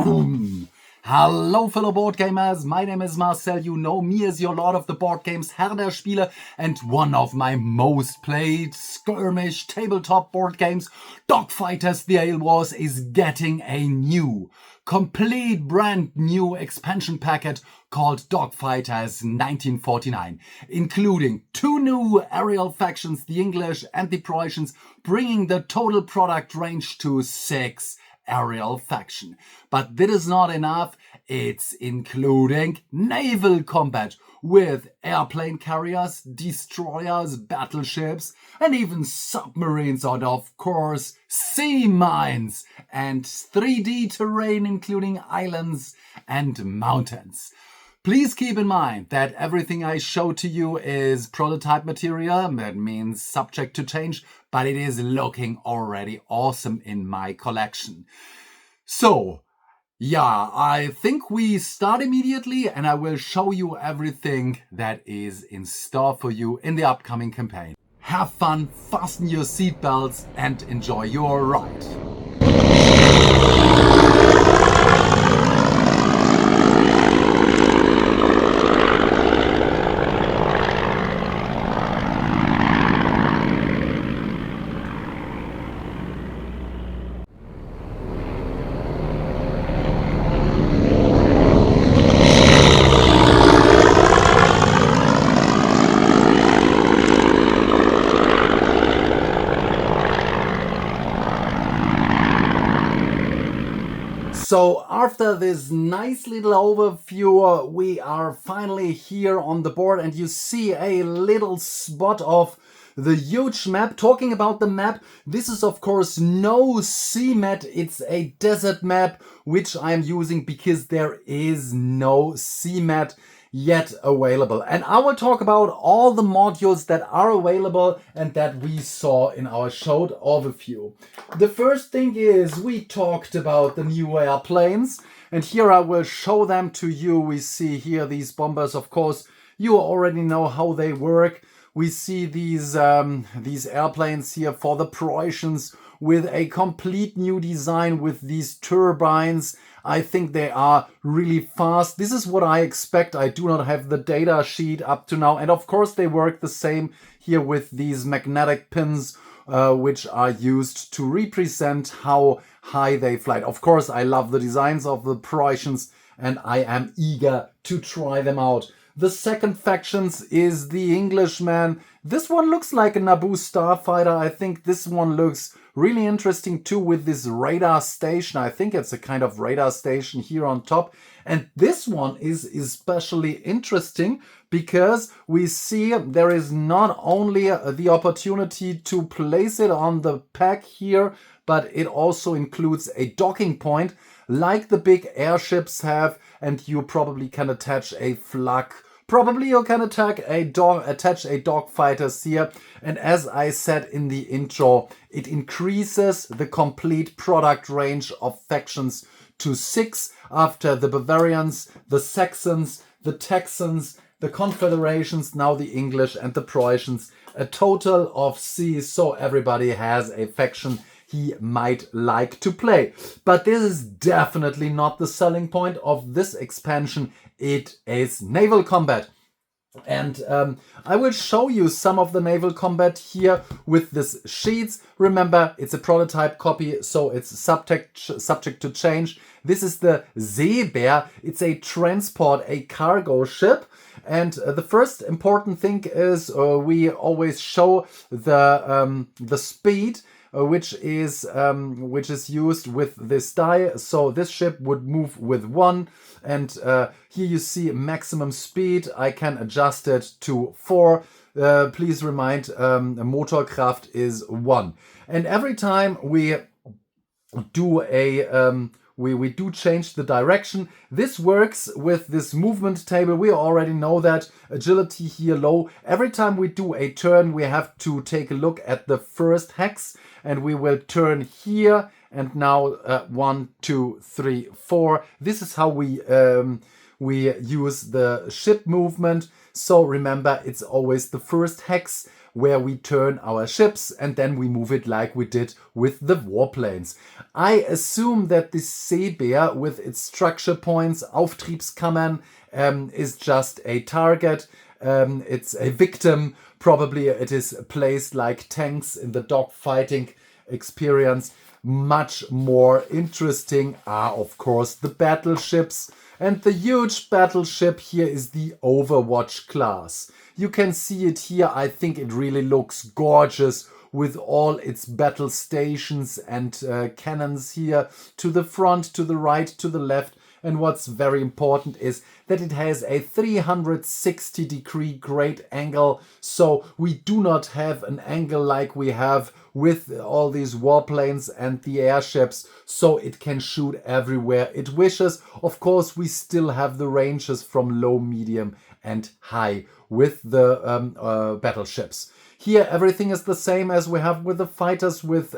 Boom! Hello fellow board gamers, my name is Marcel, you know me as your lord of the board games, Herr der Spiele, and one of my most played skirmish tabletop board games, DOCKFIGHTERS the Ale Wars, is getting a new, complete brand new expansion packet called DOCKFIGHTERS 1949, including 2 new aerial factions, the English and the Prussians, bringing the total product range to 6 aerial faction. But that is not enough. It's including naval combat with airplane carriers, destroyers, battleships, and even submarines, and of course sea mines and 3D terrain including islands and mountains. Please keep in mind that everything I show to you is prototype material. That means subject to change, but it is looking already awesome in my collection. So, yeah, I think we start immediately and I will show you everything that is in store for you in the upcoming campaign. Have fun, fasten your seatbelts and enjoy your ride. So after this nice little overview, we are finally here on the board and you see a little spot of the huge map. Talking about the map, this is of course no sea map, it's a desert map which I'm using because there is no sea map yet available. And I will talk about all the modules that are available and that we saw in our short overview. The first thing is we talked about the new airplanes, and here I will show them to you. We see here these bombers. Of course, you already know how they work. We see these airplanes here for the Prussians with a complete new design with these turbines. I think they are really fast. This is what I expect. I do not have the data sheet up to now. And of course they work the same here with these magnetic pins, which are used to represent how high they fly. Of course, I love the designs of the Prussians and I am eager to try them out. The second factions is the Englishman. This one looks like a Naboo starfighter. I think this one looks really interesting too with this radar station. I think it's a kind of radar station here on top. And this one is especially interesting because we see there is not only the opportunity to place it on the pack here, but it also includes a docking point like the big airships have, and you probably can attach a flak. Probably you can attach a dog fighters here. And as I said in the intro, it increases the complete product range of factions to 6 after the Bavarians, the Saxons, the Texans, the Confederations, now the English and the Prussians. A total of 6, so everybody has a faction he might like to play. But this is definitely not the selling point of this expansion. It is naval combat. And I will show you some of the naval combat here with this sheets. Remember, it's a prototype copy, so it's subject to change. This is the Seebär. It's a transport, a cargo ship. And the first important thing is we always show the speed, which is used with this die. So this ship would move with 1, and here you see maximum speed. I can adjust it to 4. Please remind, Motorkraft is 1. And every time we do a we do change the direction. This works with this movement table. We already know that. Agility here low. Every time we do a turn, we have to take a look at the first hex, and we will turn here. And now 1, 2, 3, 4. This is how we use the ship movement. So remember, it's always the first hex. where we turn our ships and then we move it like we did with the warplanes. I assume that this Seebär with its structure points, Auftriebskammern, is just a target. It's a victim. Probably it is placed like tanks in the dogfighting experience. Much more interesting are, of course, the battleships. And the huge battleship here is the Overwatch class. You can see it here. I think it really looks gorgeous with all its battle stations and cannons here to the front, to the right, to the left. And what's very important is that it has a 360-degree great angle. So we do not have an angle like we have with all these warplanes and the airships. So it can shoot everywhere it wishes. Of course, we still have the ranges from low, medium and high with the battleships. Here, everything is the same as we have with the fighters with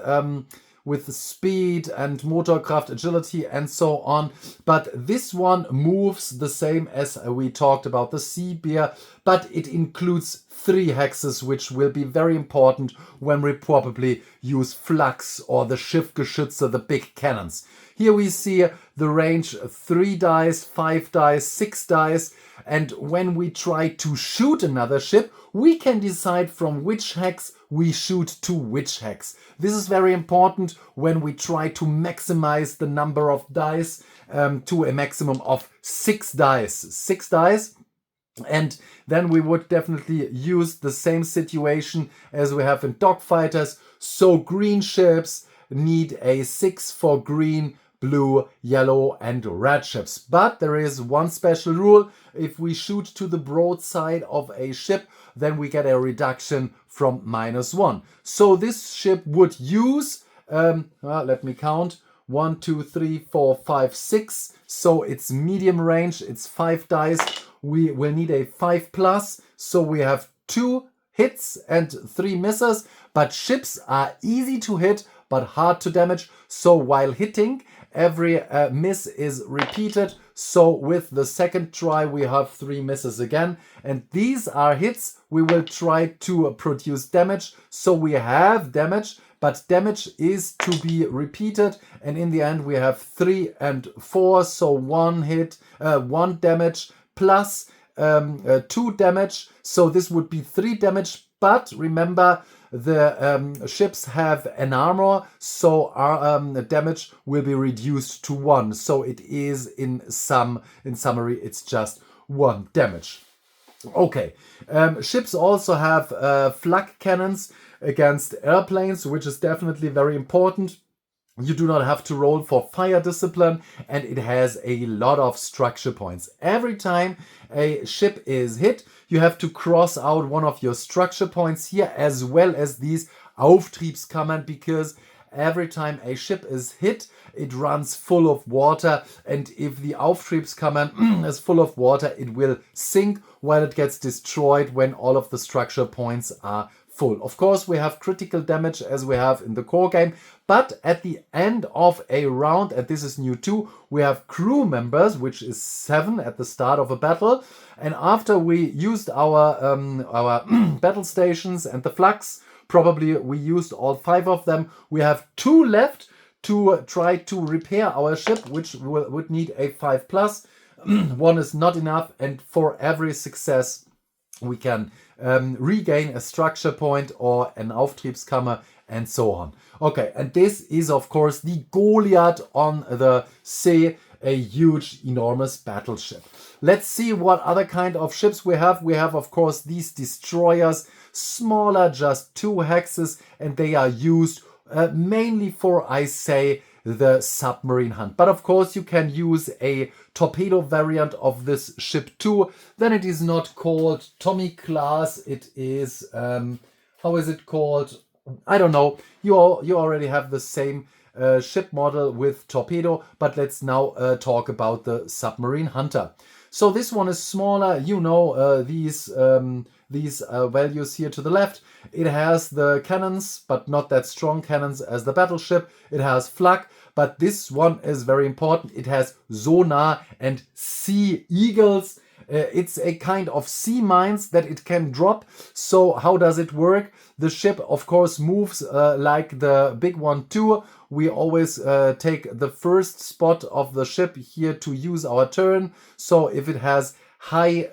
speed and motorcraft, agility and so on. But this one moves the same as we talked about the Seebär, but it includes 3 hexes, which will be very important when we probably use Flaks or the Schiffgeschütze, the big cannons. Here we see the range 3 dice, 5 dice, 6 dice. And when we try to shoot another ship, we can decide from which hex we shoot to which hex. This is very important when we try to maximize the number of dice to a maximum of 6 dice. 6 dice. And then we would definitely use the same situation as we have in dogfighters. So green ships need a 6 for green, blue, yellow and red ships. But there is one special rule. If we shoot to the broadside of a ship, then we get a reduction from -1. So this ship would use, let me count, 1, 2, 3, 4, 5, 6. So it's medium range, it's 5 dice. We will need a 5+, so we have 2 hits and 3 misses. But ships are easy to hit, but hard to damage. So while hitting, every miss is repeated. So with the second try, we have 3 misses again. And these are hits. We will try to produce damage. So we have damage, but damage is to be repeated. And in the end, we have 3 and 4. So 1 hit, 1 damage plus 2 damage. So this would be 3 damage. But remember, the ships have an armor, so our damage will be reduced to 1. So it is in summary, it's just 1 damage. Okay, ships also have flak cannons against airplanes, which is definitely very important. You do not have to roll for fire discipline, and it has a lot of structure points. Every time a ship is hit, you have to cross out one of your structure points here, as well as these Auftriebskammern, because every time a ship is hit, it runs full of water, and if the Auftriebskammern is full of water, it will sink while it gets destroyed when all of the structure points are full. Of course, we have critical damage as we have in the core game, but at the end of a round, and this is new too, we have crew members, which is 7 at the start of a battle. And after we used our battle stations and the flags, probably we used all 5 of them, we have 2 left to try to repair our ship, which would need a 5+. 1 is not enough, and for every success we can regain a structure point or an Auftriebskammer and so on. Okay, and this is of course the Goliath on the sea, a huge, enormous battleship. Let's see what other kind of ships we have. We have of course these destroyers, smaller, just 2 hexes, and they are used mainly for, I say, the submarine hunt. But of course you can use a torpedo variant of this ship too. Then it is not called Tommy class, it is how is it called? I don't know. You already have the same ship model with torpedo, but let's now talk about the submarine hunter. So this one is smaller, you know, these values here to the left. It has the cannons, but not that strong cannons as the battleship. It has flak, but this one is very important. It has sonar and sea eagles. It's a kind of sea mines that it can drop. So how does it work? The ship, of course, moves like the big one too. We always take the first spot of the ship here to use our turn. So if it has high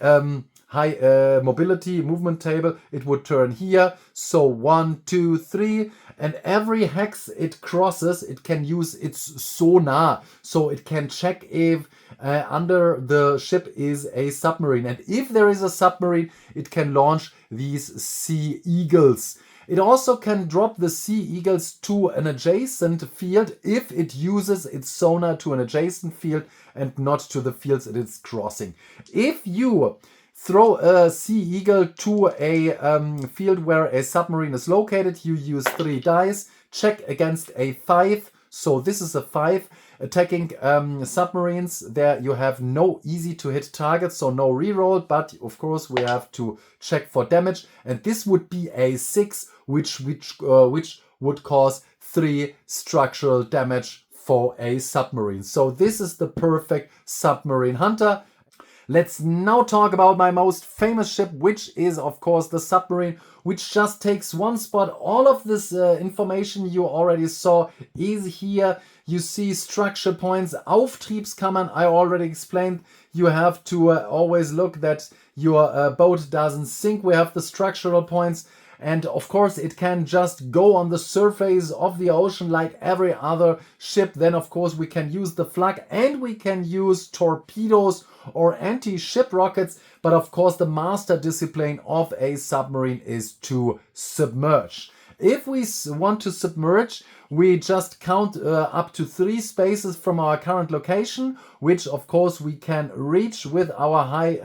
mobility movement table, it would turn here. So 1, 2, 3, and every hex it crosses, it can use its sonar, so it can check if under the ship is a submarine, and if there is a submarine, it can launch these Sea Eagles. It also can drop the Sea Eagles to an adjacent field if it uses its sonar to an adjacent field and not to the fields it is crossing. If you throw a Sea Eagle to a field where a submarine is located, you use 3 dice, check against a 5. So this is a 5. Attacking submarines, there you have no easy to hit targets, so no reroll, but of course we have to check for damage. And this would be a 6, which would cause 3 structural damage for a submarine. So this is the perfect submarine hunter. Let's now talk about my most famous ship, which is of course the submarine, which just takes 1 spot. All of this information you already saw is here. You see structure points, Auftriebskammern, I already explained. You have to always look that your boat doesn't sink. We have the structural points. And of course it can just go on the surface of the ocean like every other ship. Then of course we can use the flak and we can use torpedoes or anti-ship rockets. But of course the master discipline of a submarine is to submerge. If we want to submerge, we just count up to 3 spaces from our current location, which of course we can reach with our high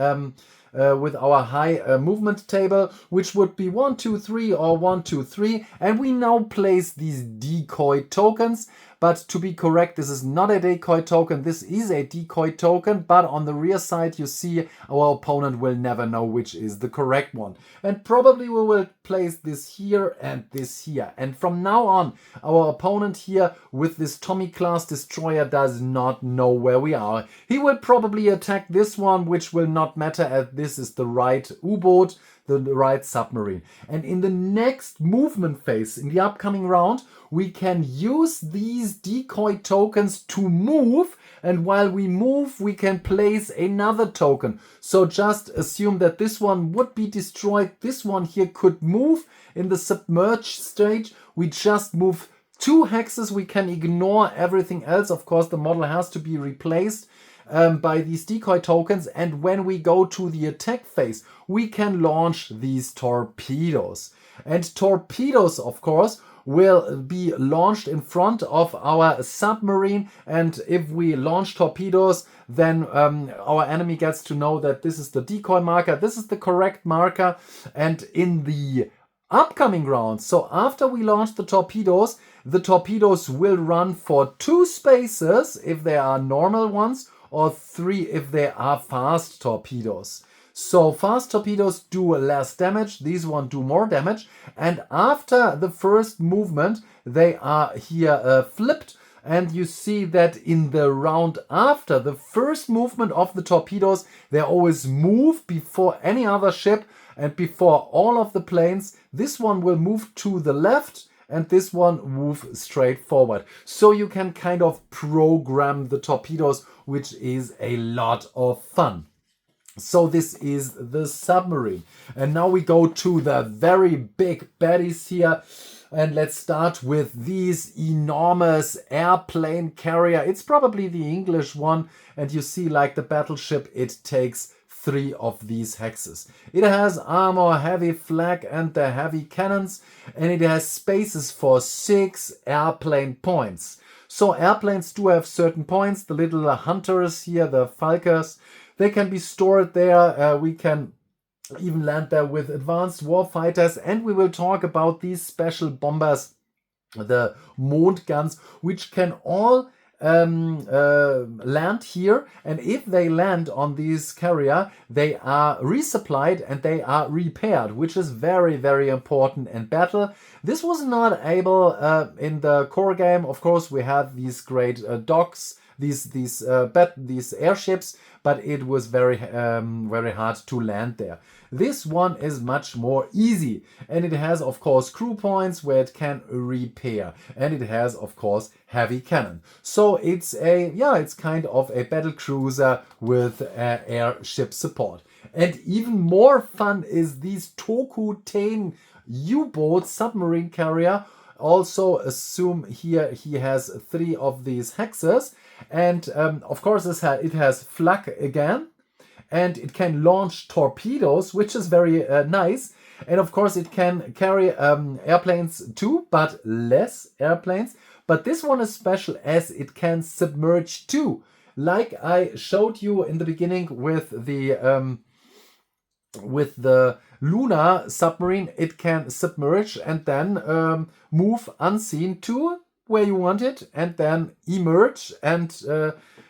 movement table, which would be 1, 2, 3 or 1, 2, 3. And we now place these decoy tokens. But to be correct, this is not a decoy token, this is a decoy token, but on the rear side you see our opponent will never know which is the correct one. And probably we will place this here and this here. And from now on, our opponent here with this Tommy class destroyer does not know where we are. He will probably attack this one, which will not matter as this is the right U-boat, the right submarine. And in the next movement phase, in the upcoming round, we can use these decoy tokens to move, and while we move we can place another token. So just assume that this one would be destroyed, this one here could move. In the submerged stage we just move 2 hexes, we can ignore everything else. Of course the model has to be replaced by these decoy tokens, and when we go to the attack phase we can launch these torpedoes. And torpedoes of course will be launched in front of our submarine, and if we launch torpedoes then our enemy gets to know that this is the decoy marker, this is the correct marker. And in the upcoming round, so after we launch the torpedoes will run for 2 spaces if they are normal ones, or 3 if they are fast torpedoes. So fast torpedoes do less damage, these ones do more damage, and after the first movement they are here flipped, and you see that in the round after the first movement of the torpedoes they always move before any other ship and before all of the planes. This one will move to the left and this one move straight forward. So you can kind of program the torpedoes, which is a lot of fun. So this is the submarine. And now we go to the very big baddies here. And let's start with these enormous airplane carrier. It's probably the English one. And you see, like the battleship, it takes 3 of these hexes. It has armor, heavy flak and the heavy cannons. And it has spaces for 6 airplane points. So airplanes do have certain points. The little hunters here, the Falkers, they can be stored there. We can even land there with advanced warfighters, and we will talk about these special bombers, the Mondgans, which can all land here, and if they land on these carrier, they are resupplied and they are repaired, which is very, very important in battle. This was not able in the core game. Of course, we had these great docks, these airships, but it was very very hard to land there. This one is much more easy, and it has of course crew points where it can repair, and it has of course heavy cannon. So it's it's kind of a battle cruiser with airship support. And even more fun is these Tokuten U-boat submarine carrier. Also assume here he has 3 of these hexes, and of course it has flak again, and it can launch torpedoes, which is very nice. And of course it can carry airplanes too, but less airplanes. But this one is special as it can submerge too, like I showed you in the beginning with the Luna submarine. It can submerge and then move unseen to where you want it, and then emerge and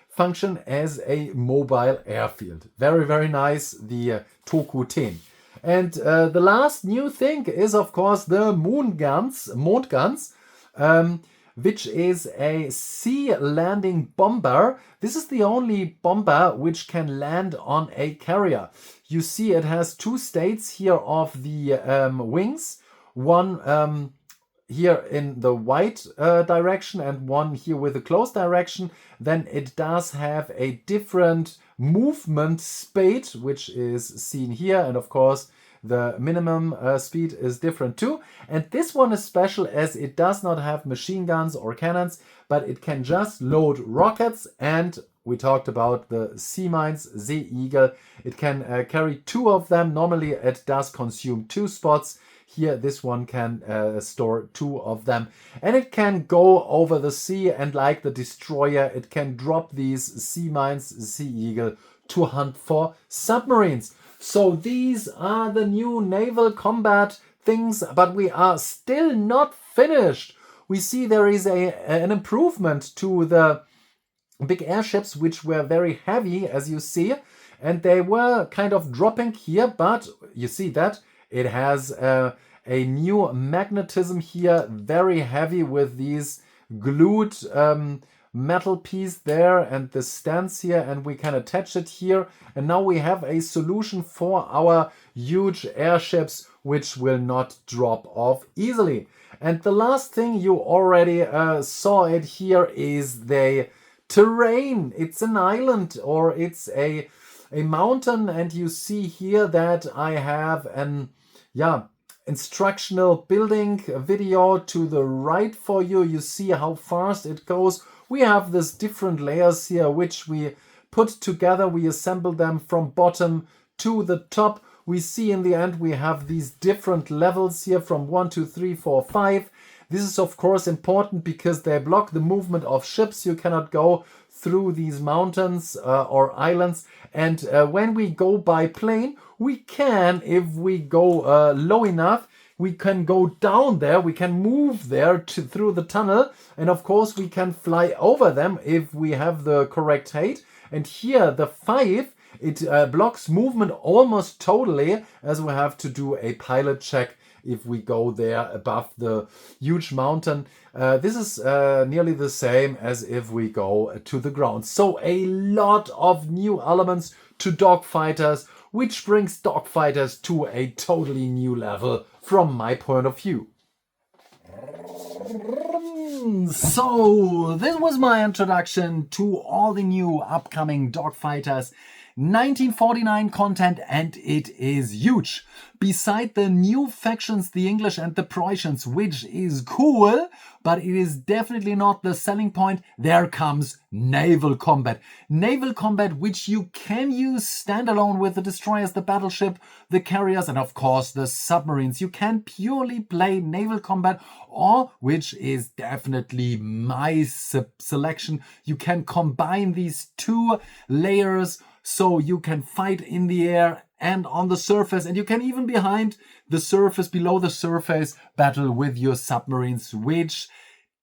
function as a mobile airfield. Very, very nice, the Tokuten. And the last new thing is, of course, the Mondgans, which is a sea landing bomber. This is the only bomber which can land on a carrier. You see it has 2 states here of the wings. One here in the white direction and one here with the closed direction. Then it does have a different movement speed, which is seen here, and of course the minimum speed is different too. And this one is special as it does not have machine guns or cannons, but it can just load rockets. And we talked about the sea mines, Seeigel. It can carry 2 of them. Normally it does consume 2 spots. Here, this one can store 2 of them. And it can go over the sea, and like the destroyer, it can drop these sea mines, Seeigel, to hunt for submarines. So these are the new naval combat things, but we are still not finished. We see there is an improvement to the big airships, which were very heavy, as you see, and they were kind of dropping here, but you see that it has a new magnetism here, very heavy, with these glued metal piece there and the stands here, and we can attach it here. And now we have a solution for our huge airships, which will not drop off easily. And the last thing, you already saw it here, is the terrain. It's an island, or it's a mountain, and you see here that I have an instructional building video to the right for you. You see how fast it goes. We have these different layers here which we put together. We assemble them from bottom to the top. We see in the end we have these different levels here from 1, 2, 3, 4, 5. This is of course important because they block the movement of ships. You cannot go through these mountains or islands. And when we go by plane, we can, if we go low enough, we can go down there, we can move there through the tunnel, and of course we can fly over them if we have the correct height. And here the 5, it blocks movement almost totally, as we have to do a pilot check if we go there above the huge mountain. This is nearly the same as if we go to the ground. So a lot of new elements to Dogfighters, which brings Dogfighters to a totally new level from my point of view. So this was my introduction to all the new upcoming Dogfighters 1949 content, and it is huge. Beside the new factions, the English and the Prussians, which is cool, but it is definitely not the selling point, there comes naval combat. Naval combat which you can use standalone with the destroyers, the battleship, the carriers, and of course the submarines. You can purely play naval combat, or, which is definitely my selection, you can combine these 2 layers. So you can fight in the air and on the surface, and you can even behind the surface, below the surface, battle with your submarines, which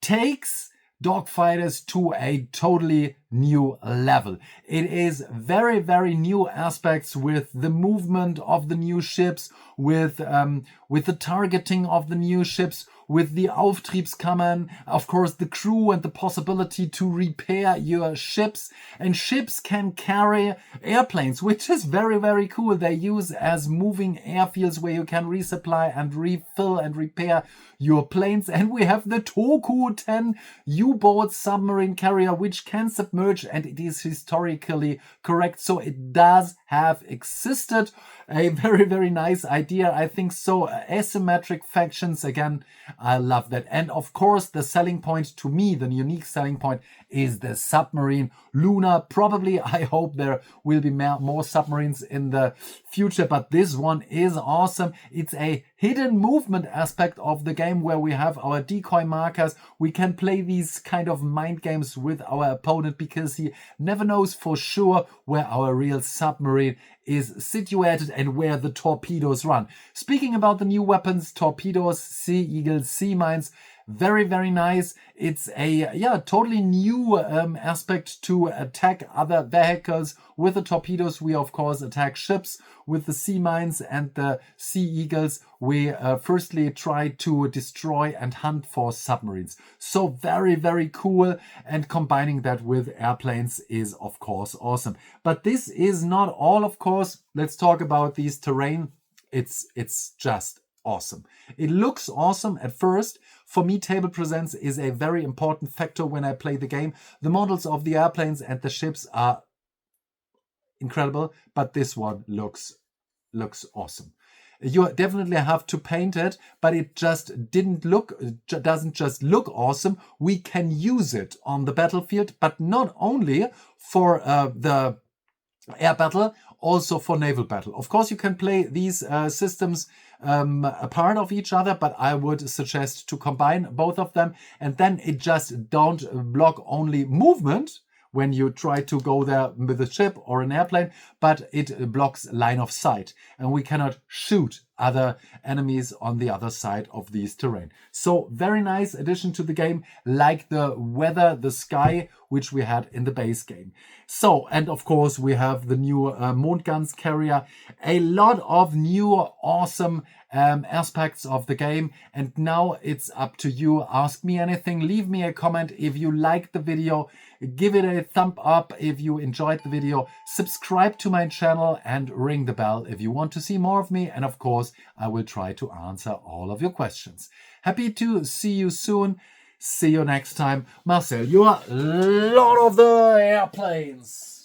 takes dogfighters to a totally new level. It is very, very new aspects with the movement of the new ships, with the targeting of the new ships, with the Auftriebskammern, of course the crew and the possibility to repair your ships. And ships can carry airplanes, which is very, very cool. They use as moving airfields where you can resupply and refill and repair your planes. And we have the Toku 10 U-boat submarine carrier, which can submerge, and it is historically correct. So it does have existed. A very, very nice idea, I think so. Asymmetric factions, again, I love that. And of course, the selling point to me, the unique selling point, is the submarine Luna. Probably, I hope there will be more submarines in the future, but this one is awesome. It's a hidden movement aspect of the game where we have our decoy markers. We can play these kind of mind games with our opponent because he never knows for sure where our real submarine is situated and where the torpedoes run. Speaking about the new weapons, torpedoes, Sea Eagles, sea mines, very, very nice. It's a totally new aspect to attack other vehicles. With the torpedoes, we of course attack ships. With the sea mines and the Sea Eagles, we firstly try to destroy and hunt for submarines. So very, very cool. And combining that with airplanes is of course awesome. But this is not all, of course. Let's talk about these terrain. It's just awesome. It looks awesome at first. For me, table presence is a very important factor when I play the game. The models of the airplanes and the ships are incredible, but this one looks awesome. You definitely have to paint it, but it just doesn't just look awesome. We can use it on the battlefield, but not only for the air battle, also for naval battle. Of course, you can play these systems apart of each other, but I would suggest to combine both of them, and then it just don't block only movement when you try to go there with a ship or an airplane, but it blocks line of sight, and we cannot shoot other enemies on the other side of these terrain. So very nice addition to the game, like the weather, the sky, which we had in the base game. So, and of course we have the new Mondgans carrier, a lot of new awesome aspects of the game. And now it's up to you. Ask me anything, leave me a comment. If you liked the video, give it a thumb up. If you enjoyed the video, subscribe to my channel and ring the bell if you want to see more of me. And of course, I will try to answer all of your questions. Happy to see you soon. See you next time. Marcel, you are Lord of the Airplanes.